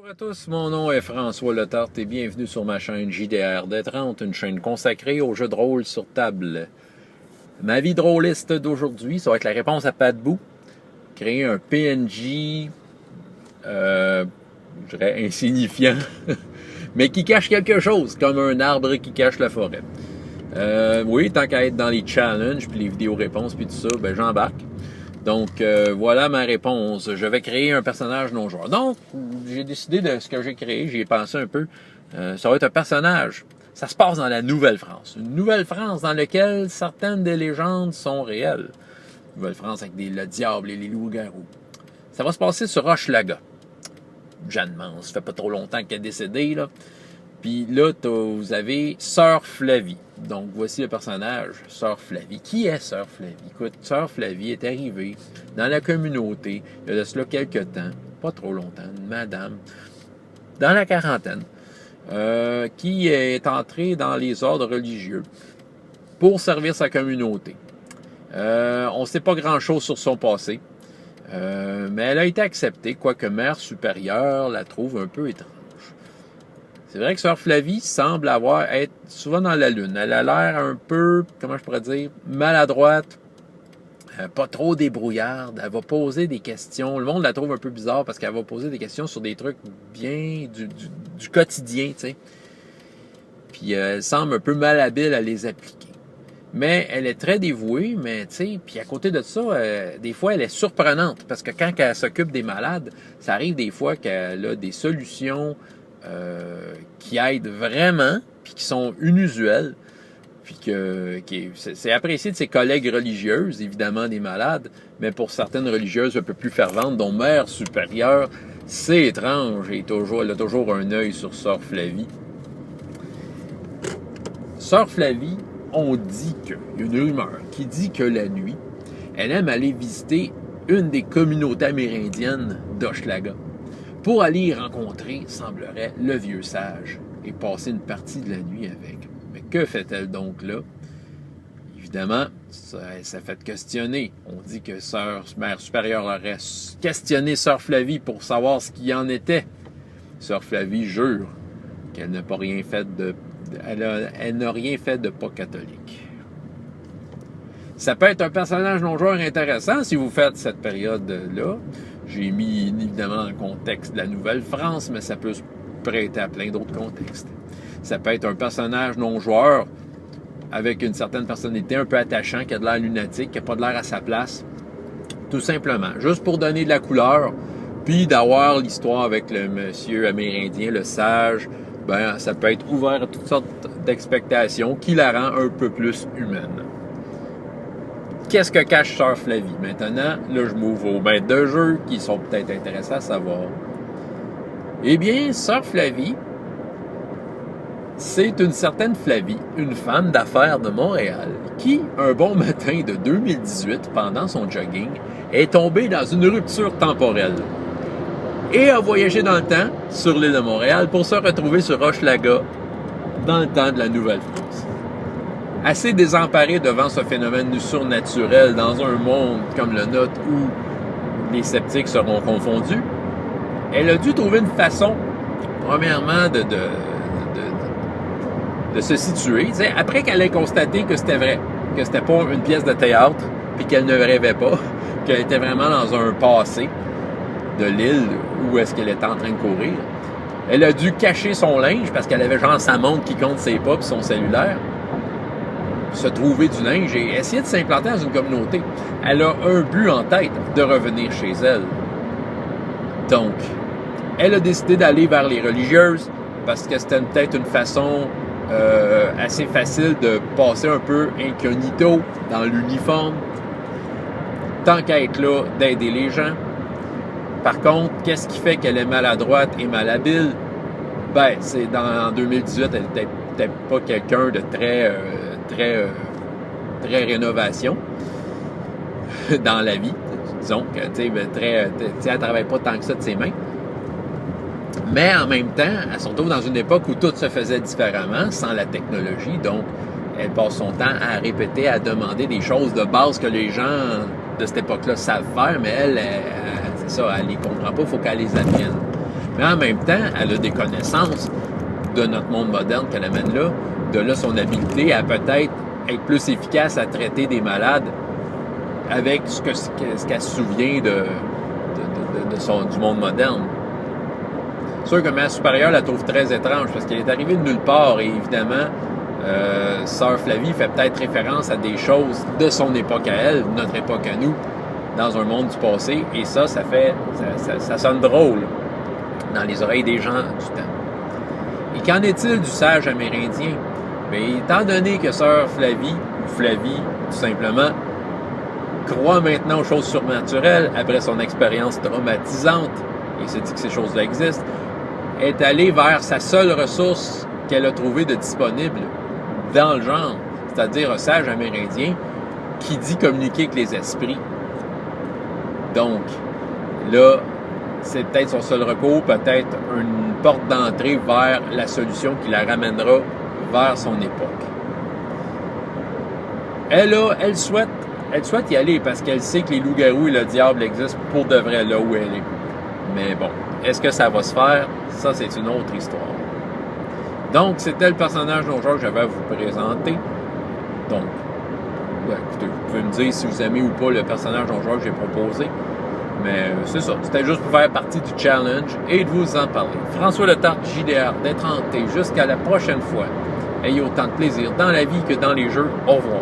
Bonjour à tous, mon nom est François Letarte et bienvenue sur ma chaîne JDR D30, une chaîne consacrée aux jeux de rôle sur table. Ma vie de rôliste d'aujourd'hui, ça va être la réponse à Pat Boo. Créer un PNJ, je dirais insignifiant, mais qui cache quelque chose, comme un arbre qui cache la forêt. Oui, tant qu'à être dans les challenges, puis les vidéos-réponses, puis tout ça, ben j'embarque. Donc, voilà ma réponse. Je vais créer un personnage non-joueur. Donc, j'ai décidé de ce que j'ai créé, j'y ai pensé un peu. Ça va être un personnage. Ça se passe dans la Nouvelle-France. Une Nouvelle-France dans laquelle certaines des légendes sont réelles. Nouvelle-France avec le diable et les loups-garous. Ça va se passer sur Hochelaga. Jeanne Mance, ça fait pas trop longtemps qu'elle est décédée, là. Puis là, vous avez Sœur Flavie. Donc, voici le personnage, Sœur Flavie. Qui est Sœur Flavie? Écoute, Sœur Flavie est arrivée dans la communauté, il y a de cela quelques temps, pas trop longtemps, une madame, dans la quarantaine, qui est entrée dans les ordres religieux pour servir sa communauté. On ne sait pas grand-chose sur son passé, mais elle a été acceptée, quoique Mère Supérieure la trouve un peu étrange. C'est vrai que Sœur Flavie semble être souvent dans la lune. Elle a l'air un peu, comment je pourrais dire, maladroite, pas trop débrouillarde. Elle va poser des questions. Le monde la trouve un peu bizarre parce qu'elle va poser des questions sur des trucs bien du quotidien, tu sais. Puis elle semble un peu malhabile à les appliquer. Mais elle est très dévouée, mais tu sais, puis à côté de ça, des fois, elle est surprenante parce que quand elle s'occupe des malades, ça arrive des fois qu'elle a des solutions qui aident vraiment, puis qui sont inusuelles, puis c'est apprécié de ses collègues religieuses, évidemment des malades, mais pour certaines religieuses un peu plus ferventes, dont Mère Supérieure, c'est étrange, et elle a toujours un œil sur Sœur Flavie. Sœur Flavie, on dit que, il y a une rumeur qui dit que la nuit, elle aime aller visiter une des communautés amérindiennes d'Hochelaga, pour aller y rencontrer, semblerait, le vieux sage et passer une partie de la nuit avec. Mais que fait-elle donc là? Évidemment, ça fait questionner. On dit que Mère Supérieure aurait questionné Sœur Flavie pour savoir ce qu'il en était. Sœur Flavie jure qu'elle n'a pas rien fait elle n'a rien fait de pas catholique. Ça peut être un personnage non-joueur intéressant si vous faites cette période-là. J'ai mis évidemment dans le contexte de la Nouvelle-France, mais ça peut se prêter à plein d'autres contextes. Ça peut être un personnage non-joueur avec une certaine personnalité un peu attachant, qui a de l'air lunatique, qui n'a pas de l'air à sa place. Tout simplement. Juste pour donner de la couleur, puis d'avoir l'histoire avec le monsieur amérindien, le sage, ben ça peut être ouvert à toutes sortes d'expectations qui la rend un peu plus humaine. Qu'est-ce que cache Sœur Flavie? Maintenant, là, je m'ouvre aux maîtres de jeu qui sont peut-être intéressants à savoir. Eh bien, Sœur Flavie, c'est une certaine Flavie, une femme d'affaires de Montréal, qui, un bon matin de 2018, pendant son jogging, est tombée dans une rupture temporelle et a voyagé dans le temps sur l'île de Montréal pour se retrouver sur Hochelaga dans le temps de la Nouvelle-France. Assez désemparée devant ce phénomène surnaturel dans un monde comme le nôtre où les sceptiques seront confondus, elle a dû trouver une façon, premièrement, de se situer. T'sais, après qu'elle ait constaté que c'était vrai, que c'était pas une pièce de théâtre, puis qu'elle ne rêvait pas, qu'elle était vraiment dans un passé de l'île où est-ce qu'elle était en train de courir, elle a dû cacher son linge parce qu'elle avait genre sa montre qui compte ses pas puis son cellulaire, se trouver du linge et essayer de s'implanter dans une communauté. Elle a un but en tête, de revenir chez elle. Donc, elle a décidé d'aller vers les religieuses parce que c'était peut-être une façon assez facile de passer un peu incognito dans l'uniforme. Tant qu'à être là, d'aider les gens. Par contre, qu'est-ce qui fait qu'elle est maladroite et malhabile? Ben, c'est en 2018, elle n'était peut-être pas quelqu'un de très rénovation dans la vie, disons que elle travaille pas tant que ça de ses mains, mais en même temps elle se retrouve dans une époque où tout se faisait différemment sans la technologie, donc elle passe son temps à répéter, à demander des choses de base que les gens de cette époque-là savent faire, mais elle c'est ça, elle les comprend pas, il faut qu'elle les apprenne. Mais en même temps, elle a des connaissances de notre monde moderne qu'elle amène là, de là son habileté à peut-être être plus efficace à traiter des malades avec ce qu'elle se souvient du monde moderne. C'est sûr que ma supérieure la trouve très étrange parce qu'elle est arrivée de nulle part et évidemment, Sœur Flavie fait peut-être référence à des choses de son époque à elle, de notre époque à nous, dans un monde du passé, et ça sonne drôle dans les oreilles des gens du temps. Et qu'en est-il du sage amérindien? Bien, étant donné que Sœur Flavie, ou Flavie, tout simplement, croit maintenant aux choses surnaturelles après son expérience traumatisante, et se dit que ces choses-là existent, est allée vers sa seule ressource qu'elle a trouvée de disponible dans le genre, c'est-à-dire un sage amérindien qui dit communiquer avec les esprits. Donc, là, c'est peut-être son seul recours, peut-être une porte d'entrée vers la solution qui la ramènera vers son époque. Elle souhaite y aller parce qu'elle sait que les loups-garous et le diable existent pour de vrai là où elle est. Mais bon, est-ce que ça va se faire? Ça, c'est une autre histoire. Donc, c'était le personnage dont j'avais à vous présenter. Donc, écoutez, vous pouvez me dire si vous aimez ou pas le personnage dont j'ai proposé. Mais c'est ça, c'était juste pour faire partie du challenge et de vous en parler. François Letarte, JDR, d'être hanté. Jusqu'à la prochaine fois. Ayez autant de plaisir dans la vie que dans les jeux. Au revoir.